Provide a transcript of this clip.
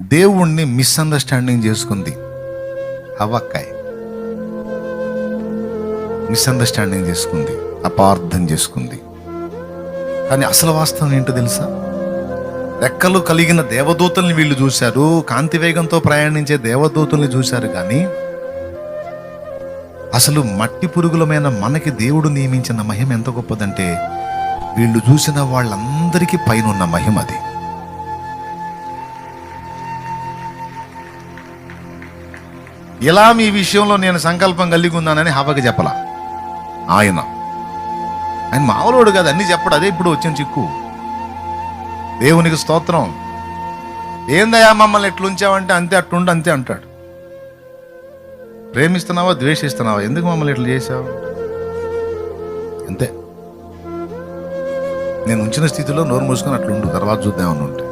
దేవుణ్ణి మిస్అండర్స్టాండింగ్ చేసుకుంది హవ్వక్కాయ్. మిస్అండర్స్టాండింగ్ చేసుకుంది, అపార్థం చేసుకుంది. కానీ అసలు వాస్తవం ఏంటో తెలుసా? రెక్కలు కలిగిన దేవదూతల్ని వీళ్ళు చూశారు, కాంతి వేగంతో ప్రయాణించే దేవదూతల్ని చూశారు. కానీ అసలు మట్టి పురుగులమైన మనకి దేవుడు నియమించిన మహిమ ఎంత గొప్పదంటే, వీళ్ళు చూసిన వాళ్ళందరికీ పైన ఉన్న మహిమ అది. ఇలా మీ విషయంలో నేను సంకల్పం కలిగి ఉన్నానని హవ్వకి చెప్పలా. ఆయన మామూలుడు కాదు, అన్ని చెప్పడు. అదే ఇప్పుడు వచ్చిన చిక్కు. దేవునికి స్తోత్రం. ఏందయ్యా మమ్మల్ని ఎట్లుంచావంటే అంతే, అట్టుండి అంతే అంటాడు. ప్రేమిస్తున్నావా ద్వేషిస్తున్నావా, ఎందుకు మమ్మల్ని ఇట్లా చేసావు అంతే. నేను ఉంచిన స్థితిలో నోరు మూసుకొని అట్లుండు, తర్వాత చూద్దామని ఉంటే.